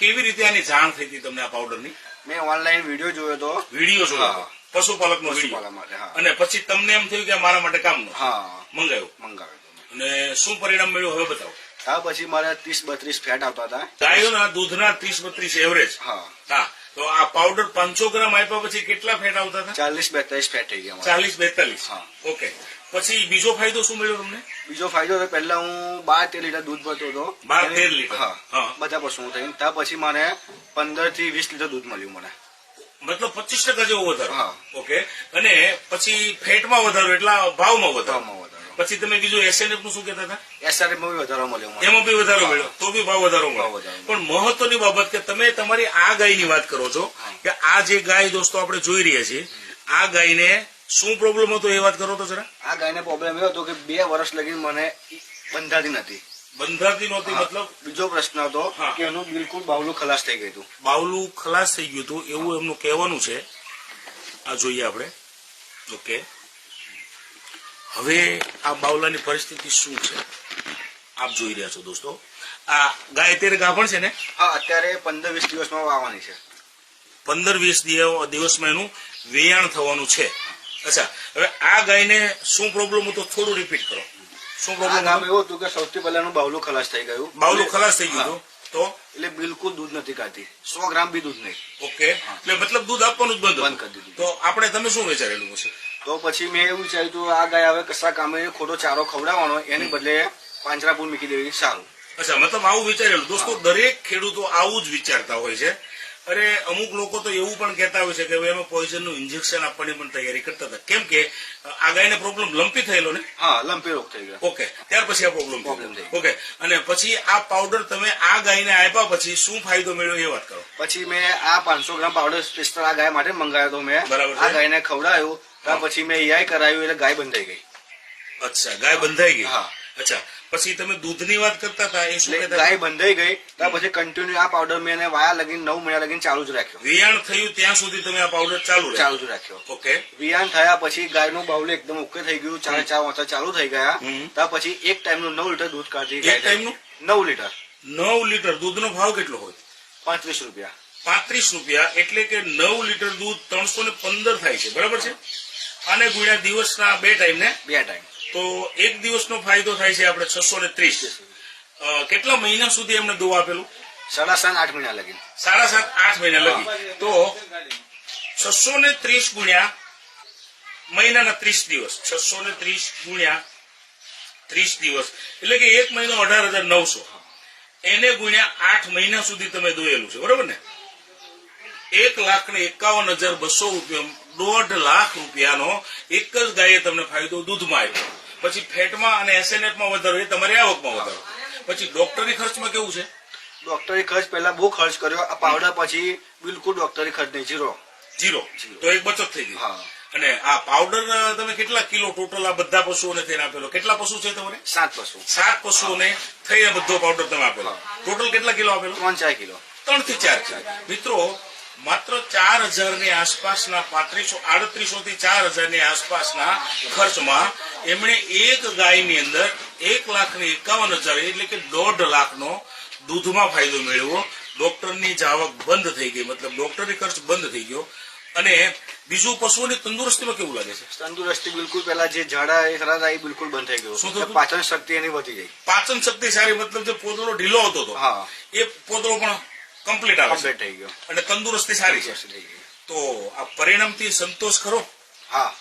કેવી રીતે આની જાણ થઈ હતી તમને આ પાવડરની? મેં ઓનલાઈન વિડીયો જોયો હતો. વિડીયો જોયો? પશુપાલકનો વિડીયો. અને પછી તમને એમ થયું કે મારા માટે કામનું? હા, મંગાવ્યું. અને શું પરિણામ મળ્યું હવે બતાવો. ત્યાર પછી મારે 30-32 ફેટ આવતા હતા. ગાયોના દૂધના 30-32 એવરેજ? હા. તો આ પાવડર 500 ગ્રામ આપ્યા પછી કેટલા ફેટ આવતા હતા? 40-42 ફેટ થઈ ગયા. 40-42. ઓકે. પછી બીજો ફાયદો શું મળ્યો તમને? બીજો ફાયદો તો પહેલા હું 12-13 લીટર દૂધ ભરતો હતો. 12-13 લીટર? હા, બધા પશુઓ થઈને. ત્યાર પછી મને 15 થી 20 લીટર દૂધ મળ્યું મને. મતલબ 25% જેવો વધારો? ઓકે. અને પછી ફેટમાં વધારો એટલે ભાવમાં વધારો? પછી તમે બીજું SNF નું શું કહેતા હતા? SNF માં બી વધારો મળ્યો. એમાં બી વધારો મળ્યો? તો બી ભાવ વધારો મળ્યો. પણ મહત્વની બાબત કે તમે તમારી આ ગાયની વાત કરો છો કે આ જે ગાય દોસ્તો આપણે જોઈ રહ્યા છીએ, આ ગાયને શું પ્રોબ્લેમ હતો એ વાત કરો તો જરા. આ ગાયને પ્રોબ્લેમ એવો હતો કે 2 વર્ષ લગી મને બંધાતી નથી. બંધાતી નહોતી? મતલબ બીજો પ્રશ્ન હતો કે એનું બિલકુલ બાવલું ખલાસ થઈ ગયું હતું. બાવલું ખલાસ થઈ ગયું હતું એવું એમનું કહેવાનું છે. આ જોઈએ આપણે. ઓકે. હવે આ બાવલાની પરિસ્થિતિ શું છે આપ જોઈ રહ્યા છો દોસ્તો. આ ગાય અત્યારે ગાભણ છે ને? હા, અત્યારે 15-20 દિવસમાં વાવવાની છે. 15-20 દિવસમાં એનું વેયાણ થવાનું છે. અચ્છા, હવે આ ગાયને શું પ્રોબ્લેમ હતો થોડું રિપીટ કરો. શું પ્રોબ્લેમ? એવું હતું કે સૌથી પહેલા એનું બાવલું ખલાસ થઈ ગયું. બાવલું ખલાસ થઈ ગયું તો એટલે બિલકુલ દૂધ નથી કાઢતી. 100 ગ્રામ બી દૂધ નહીં. ઓકે. એટલે મતલબ દૂધ આપવાનું જ બંધ કરી દીધું. તો આપણે તમે શું વિચારેલું છે? તો પછી મેં એવું વિચાર્યું આ ગાય હવે કશા કામે ખોટો ચારો ખવડાવવાનો, એની બદલે પાંજરાપુર મૂકી દેવી સારું. અચ્છા, મતલબ આવું વિચારેલું. દોસ્તો દરેક ખેડૂતો આવું જ વિચારતા હોય છે. અરે અમુક લોકો તો એવું પણ કહેતા હોય છે કે એમાં પોઈઝન નું ઇન્જેક્શન આપવાની પણ તૈયારી કરતા હતા. કેમ કે આ ગાયને પ્રોબ્લેમ લંપી થયેલો ને? હા, લંપી રોગ થઈ ગયો. ઓકે. ત્યાર પછી આ પ્રોબ્લેમ થઈ. ઓકે. અને પછી આ પાવડર તમે આ ગાયને આપ્યા પછી શું ફાયદો મળ્યો એ વાત કરો. પછી મેં આ 500 ગ્રામ પાવડર સ્પેશિયલ આ ગાય માટે મંગાવ્યો હતો. મેં આ ગાયને ખવડાવ્યું. ત્યાર પછી મેં EI કરાવ્યું એટલે ગાય બંધાઈ ગઈ. અચ્છા, ગાય બંધાઈ ગઈ. અચ્છા, પછી તમે દૂધની વાત કરતા હતા એ શું કહેતા? ગાય બંધાઈ ગઈ ત્યાર પછી કન્ટિન્યુ આ પાવડર મેં એને વાયા લગીને 9 મહિના લગીને ચાલુ જ રાખ્યો. વિયાણ થયું ત્યાં સુધી તમે આ પાવડર ચાલુ જ રાખ્યો. ઓકે. વિયાણ થયા પછી ગાયનું બાવલું એકદમ ઓકે થઈ ગયું. 4 વાંચા ચાલુ થઈ ગયા. ત્યાર પછી એક ટાઈમનું 9 લીટર દૂધ કાઢી. એક ટાઈમનું 9 લીટર? 9 લીટર દૂધનો ભાવ કેટલો હોય? 35 રૂપિયા. 35 રૂપિયા એટલે કે 9 લીટર દૂધ 315 થાય છે, બરાબર છે? અને ગુણ્યા દિવસના 2 ટાઈમ ને? 2 ટાઈમ. તો એક દિવસનો ફાયદો થાય છે આપણે 630. કેટલા મહિના સુધી એમને દવા આપેલું? 7.5-8 મહિના લગી. 7.5-8 મહિના લગી. તો 630 ગુણ્યા મહિનાના 30 દિવસ, 630 ગુણ્યા 30 દિવસ એટલે કે 1 મહિનો 18,900. એને ગુણ્યા 8 મહિના સુધી તમે દોયેલું છે, બરોબર ને? 1,51,200 રૂપિયા, 1.5 લાખ રૂપિયાનો એક જ ગાયે તમને ફાયદો દૂધમાં આવ્યો. પછી ફેટમાં અને SNF માં વધારો, એ તમારી આવકમાં વધારો. પછી ડોક્ટરી ખર્ચમાં કેવું છે? ડોક્ટરી ખર્ચ પહેલા બહુ ખર્ચ કર્યો. આ પાવડર પછી બિલકુલ ડોક્ટરી ખર્ચ નહીં, ઝીરો. તો એક બચત થઈ ગઈ. અને આ પાવડર તમે કેટલા કિલો ટોટલ આ બધા પશુઓને થઈને આપેલો? કેટલા પશુ છે તમારે? 7 પશુ. 7 પશુઓને થઈને બધો પાવડર તમે આપેલો. ટોટલ કેટલા કિલો આપેલો? 3-4 કિલો. 3 થી 4 કિલો. મિત્રો માત્ર 4,000 ની આસપાસના 3800 થી 4,000 ની આસપાસના ખર્ચમાં એમણે એક ગાયની અંદર 1,51,000 એટલે કે 1.5 લાખનો દૂધમાં ફાયદો મેળવ્યો. ડોક્ટરની જાવક બંધ થઈ ગઈ, મતલબ ડોક્ટરી ખર્ચ બંધ થઈ ગયો. અને બીજું પશુઓની તંદુરસ્તીમાં કેવું લાગે છે? તંદુરસ્તી બિલકુલ પેલા જે ઝાડા એ થતા એ બિલકુલ બંધ થઈ ગયું. શું થયું? પાચન શક્તિ એની વધી ગઈ. પાચન શક્તિ સારી, મતલબ જે પોદળો ઢીલો હતો એ પોદળો પણ કમ્પ્લીટ આવે થઈ ગયો અને તંદુરસ્તી સારી છે. તો આ પરિણામથી સંતોષ ખરો? હા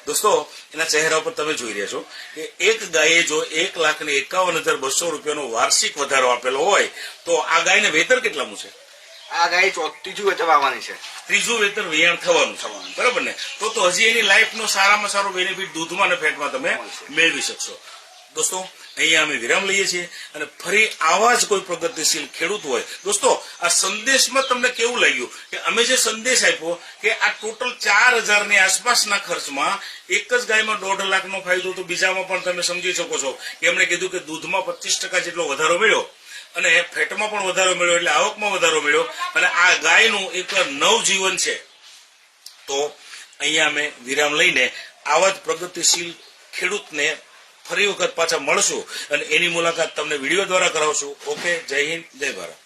દોસ્તો, એના ચહેરા પર તમે જોઈ રહ્યા છો કે એક ગાયે જો 1,51,200 રૂપિયાનો વાર્ષિક વધારો આપેલો હોય તો આ ગાયને વેતર કેટલાનું છે? આ ગાય ત્રીજું વેતર આવવાની છે. ત્રીજું વેતર વિયાણ થવાનું, બરાબર ને? તો હજી એની લાઈફનો સારામાં સારો બેનિફિટ દૂધમાં અને ફેટમાં તમે મેળવી શકશો. દોસ્તો, અહીંયા અમે વિરામ લઈએ છીએ અને ફરી આવા જ કોઈ પ્રગતિશીલ ખેડૂત હોય. દોસ્તો, આ સંદેશમાં તમને કેવું લાગ્યું કે અમે જે સંદેશ આપ્યો કે આ ટોટલ 4,000 ની આસપાસના ખર્ચમાં એક જ ગાયમાં 1.5 લાખનો ફાયદો, તો બીજામાં પણ તમે સમજી શકો છો કે એમણે કીધું કે દૂધમાં 25% જેટલો વધારો મળ્યો અને ફેટમાં પણ વધારો મળ્યો એટલે આવકમાં વધારો મળ્યો અને આ ગાયનું એક નવજીવન છે. તો અહીંયા અમે વિરામ લઈને આવા જ પ્રગતિશીલ ખેડૂતને ફરી વખત પાછા મળશું અને એની મુલાકાત તમને વિડીયો દ્વારા કરાવશું. ઓકે, જય હિન્દ, જય ભારત.